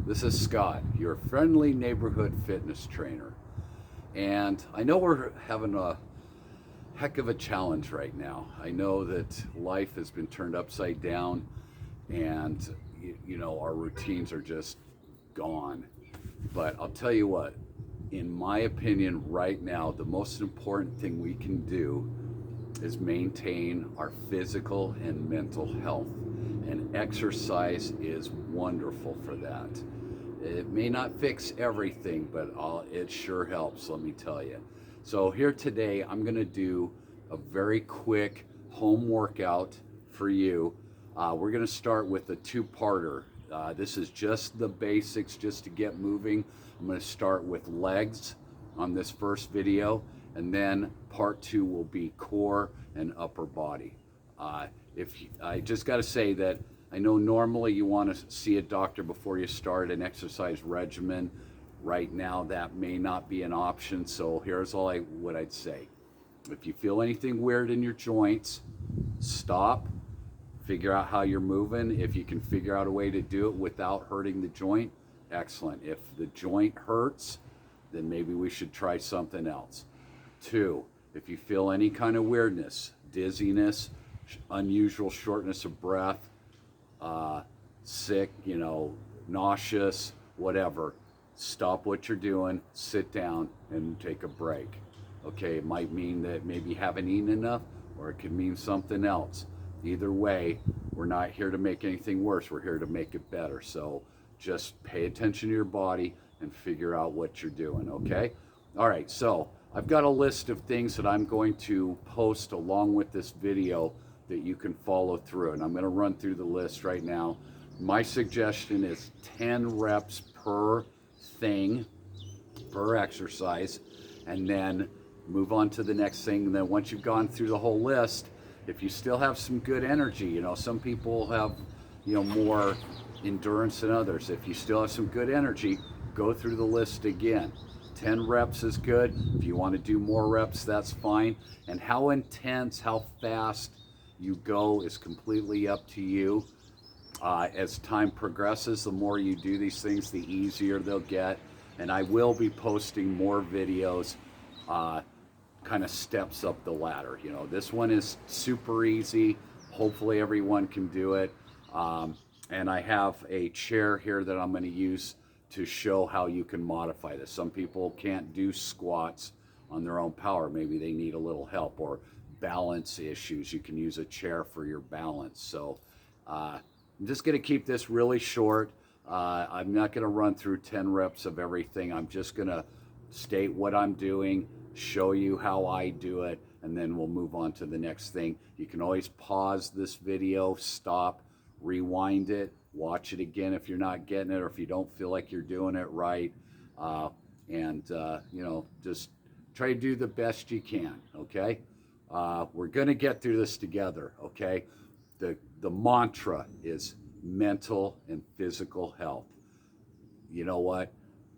This is Scott, your friendly neighborhood fitness trainer. And I know we're having a heck of a challenge right now. I know that life has been turned upside down and our routines are just gone. But I'll tell you what, in my opinion, right now, the most important thing we can do is maintain our physical and mental health. And exercise is wonderful for that. It may not fix everything, but it sure helps, let me tell you. So, here today, I'm going to do a very quick home workout for you. We're going to start with a two-parter. This is just the basics, just to get moving. I'm going to start with legs on this first video, and then part two will be core and upper body. I just got to say that I know normally you want to see a doctor before you start an exercise regimen. Right now, that may not be an option. So here's what I'd say. If you feel anything weird in your joints, stop, figure out how you're moving. If you can figure out a way to do it without hurting the joint, excellent. If the joint hurts, then maybe we should try something else. Two, if you feel any kind of weirdness, dizziness, unusual shortness of breath, sick, nauseous, whatever, stop what you're doing, sit down, and take a break. Okay, it might mean that maybe you haven't eaten enough, or it could mean something else. Either way, we're not here to make anything worse. We're here to make it better. So just pay attention to your body and figure out what you're doing, okay? All right, so I've got a list of things that I'm going to post along with this video that you can follow through, and I'm going to run through the list right now. My suggestion is 10 reps per thing, per exercise, and then move on to the next thing. And then once you've gone through the whole list, if you still have some good energy, some people have more endurance than others. If you still have some good energy, go through the list again. 10 reps is good. If you want to do more reps, that's fine. And how intense, how fast you go is completely up to you. As time progresses, the more you do these things, the easier they'll get. And I will be posting more videos, kind of steps up the ladder. This one is super easy. Hopefully everyone can do it. And I have a chair here that I'm going to use to show how you can modify this. Some people can't do squats on their own power. Maybe they need a little help, or balance issues. You can use a chair for your balance. So I'm just going to keep this really short. I'm not going to run through 10 reps of everything. I'm just going to state what I'm doing, show you how I do it, and then we'll move on to the next thing. You can always pause this video, stop, rewind it, watch it again if you're not getting it, or if you don't feel like you're doing it right. Just try to do the best you can, okay? We're going to get through this together, okay? The mantra is mental and physical health. You know what?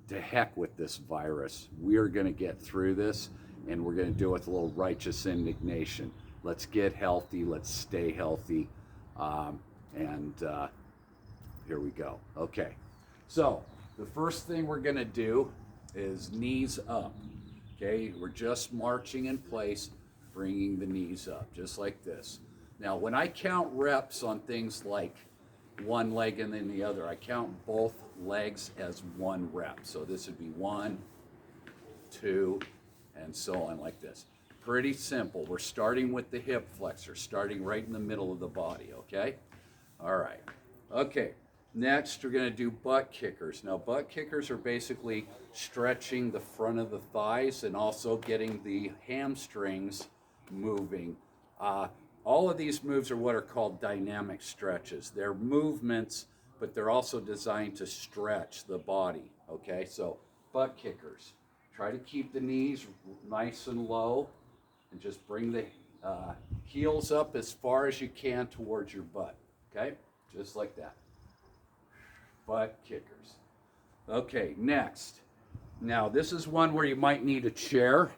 To heck with this virus. We are going to get through this, and we're going to do it with a little righteous indignation. Let's get healthy. Let's stay healthy. Here we go. Okay. So the first thing we're going to do is knees up. Okay. We're just marching in place, bringing the knees up, just like this. Now, when I count reps on things like one leg and then the other, I count both legs as one rep. So this would be 1, 2, and so on, like this. Pretty simple. We're starting with the hip flexor, starting right in the middle of the body, okay? All right. Okay. Next, we're going to do butt kickers. Now, butt kickers are basically stretching the front of the thighs and also getting the hamstrings moving. All of these moves are what are called dynamic stretches. They're movements, but they're also designed to stretch the body, okay? So, butt kickers. Try to keep the knees nice and low and just bring the heels up as far as you can towards your butt, okay? Just like that. Butt kickers. Okay, next. Now, this is one where you might need a chair.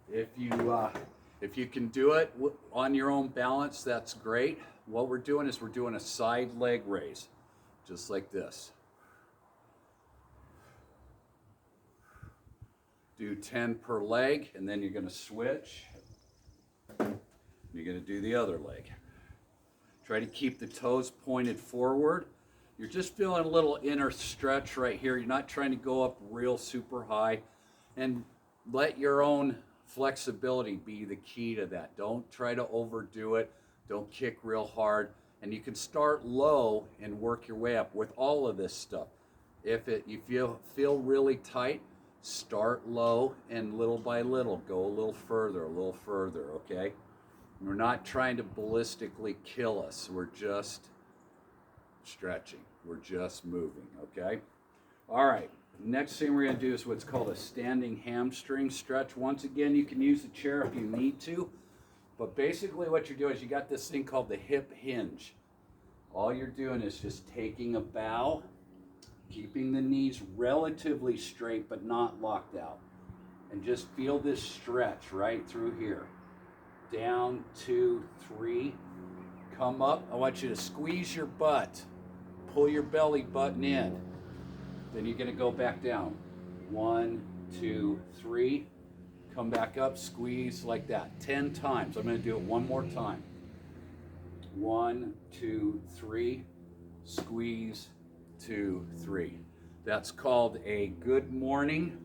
If you can do it on your own balance, that's great. What we're doing is we're doing a side leg raise. just like this. Do 10 per leg, and then you're going to switch. You're going to do the other leg. Try to keep the toes pointed forward. You're just feeling a little inner stretch right here. You're not trying to go up real super high. And let your own flexibility be the key to that. Don't try to overdo it. Don't kick real hard. And you can start low and work your way up with all of this stuff. If you feel really tight, start low and little by little go a little further, okay? We're not trying to ballistically kill us. We're just stretching. We're just moving, okay? All right, next thing we're gonna do is what's called a standing hamstring stretch. Once again, you can use the chair if you need to, but basically what you're doing is you got this thing called the hip hinge. All you're doing is just taking a bow, keeping the knees relatively straight but not locked out. And just feel this stretch right through here. Down, 2, 3, come up. I want you to squeeze your butt. Pull your belly button in. Then you're gonna go back down. 1, 2, 3, come back up, squeeze like that. 10 times. I'm gonna do it one more time. 1, 2, 3, squeeze, 2, 3. That's called a good morning.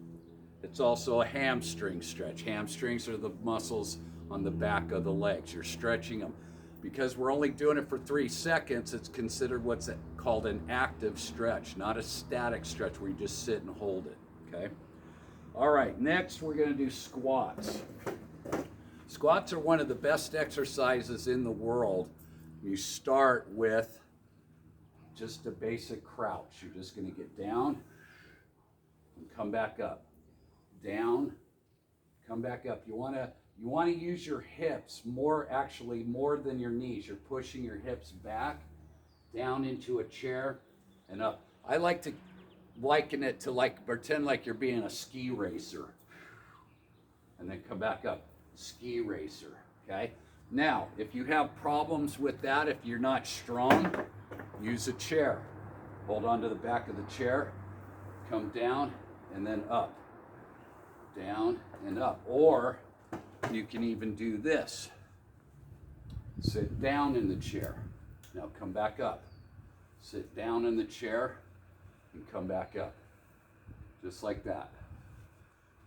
It's also a hamstring stretch. Hamstrings are the muscles on the back of the legs. You're stretching them. Because we're only doing it for 3 seconds, it's considered what's called an active stretch, not a static stretch where you just sit and hold it, okay? All right, next we're gonna do squats. Squats are one of the best exercises in the world. You start with just a basic crouch. You're just gonna get down and come back up. Down, come back up. You wanna use your hips more than your knees. You're pushing your hips back, down into a chair, and up. I like to liken it to pretend like you're being a ski racer. And then come back up, ski racer, okay? Now, if you have problems with that, if you're not strong, use a chair. Hold on to the back of the chair, come down, and then up. Down and up. Or you can even do this. Sit down in the chair. Now come back up. Sit down in the chair and come back up. Just like that.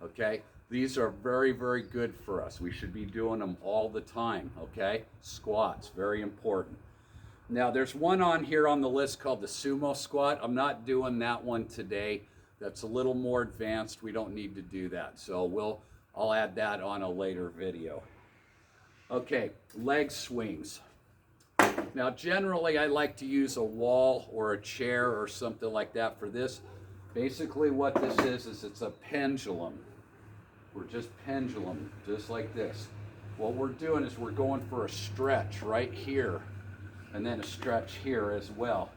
Okay? These are very, very good for us. We should be doing them all the time, okay? Squats, very important. Now there's one on here on the list called the sumo squat. I'm not doing that one today. That's a little more advanced. We don't need to do that. So I'll add that on a later video. Okay, leg swings. Now generally I like to use a wall or a chair or something like that for this. Basically what this is it's a pendulum. We're just pendulum, just like this. What we're doing is we're going for a stretch right here and then a stretch here as well.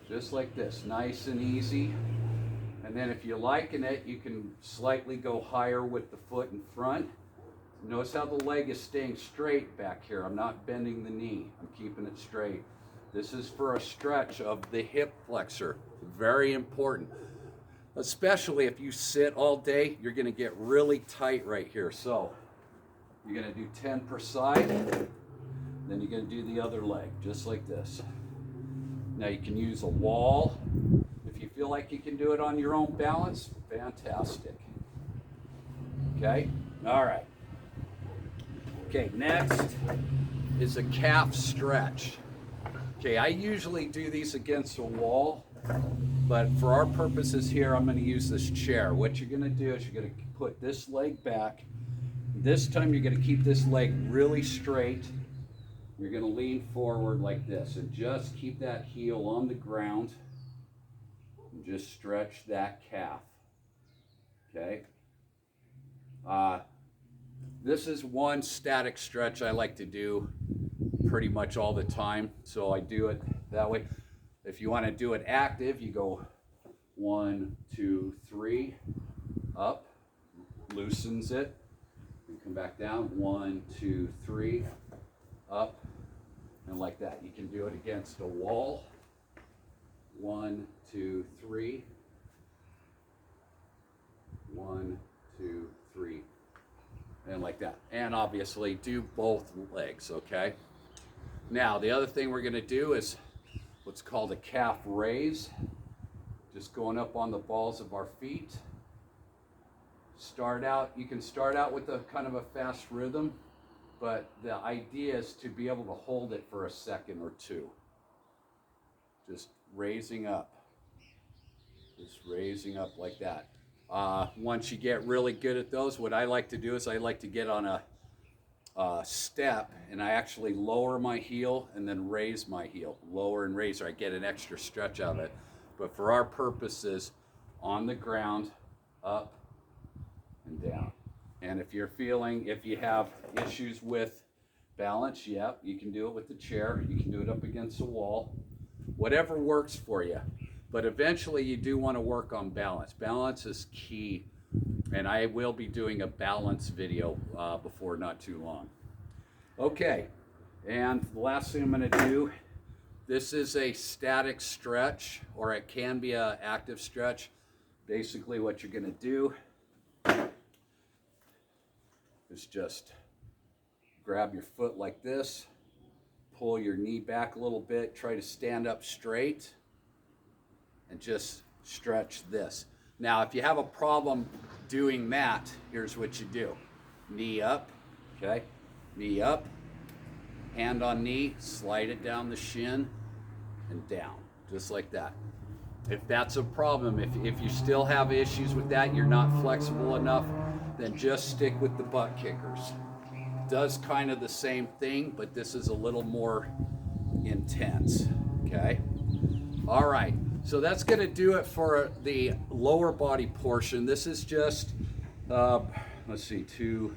Just like this, nice and easy. And then if you're liking it, you can slightly go higher with the foot in front. Notice how the leg is staying straight back here. I'm not bending the knee. I'm keeping it straight. This is for a stretch of the hip flexor. Very important. Especially if you sit all day, you're going to get really tight right here. So you're going to do 10 per side. Then you're going to do the other leg, just like this. Now you can use a wall. If you feel like you can do it on your own balance, fantastic. Okay? All right. Okay, next is a calf stretch. Okay, I usually do these against a wall, but for our purposes here, I'm going to use this chair. What you're going to do is you're going to put this leg back. This time you're going to keep this leg really straight. You're going to lean forward like this and just keep that heel on the ground. Just stretch that calf, okay? This is one static stretch I like to do pretty much all the time, so I do it that way. If you want to do it active, you go 1, 2, 3, up, loosens it, and come back down, 1, 2, 3, up, and like that. You can do it against a wall. 1, 2, 3. 1, 2, 3. And like that. And obviously do both legs, okay? Now, the other thing we're going to do is what's called a calf raise. Just going up on the balls of our feet. You can start out with a kind of a fast rhythm, but the idea is to be able to hold it for a second or two. Just raising up. Just raising up like that. Once you get really good at those, what I like to do is I like to get on a step, and I actually lower my heel and then raise my heel. Lower and raise, or I get an extra stretch out of it. But for our purposes, on the ground, up and down. And if you have issues with balance, yep, you can do it with the chair. You can do it up against the wall. Whatever works for you. But eventually you do want to work on balance. Balance is key. And I will be doing a balance video before not too long. Okay, and the last thing I'm going to do, this is a static stretch, or it can be an active stretch. Basically what you're going to do is just grab your foot like this, pull your knee back a little bit, try to stand up straight, and just stretch this. Now, if you have a problem doing that, here's what you do. Knee up, okay? Knee up, hand on knee, slide it down the shin and down, just like that. If that's a problem, if you still have issues with that, you're not flexible enough, then just stick with the butt kickers. Does kind of the same thing, but this is a little more intense, okay? All right, so that's gonna do it for the lower body portion. This is just, let's see, 2,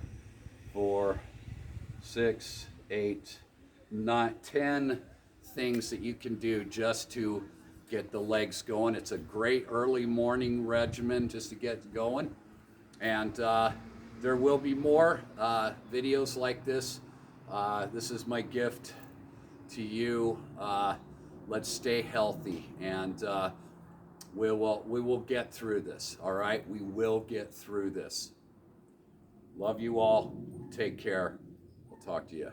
4, 6, 8, 9, 10 things that you can do just to get the legs going. It's a great early morning regimen just to get going. And there will be more videos like this. This is my gift to you. Let's stay healthy, and we will get through this. All right, we will get through this. Love you all. Take care. I'll talk to you.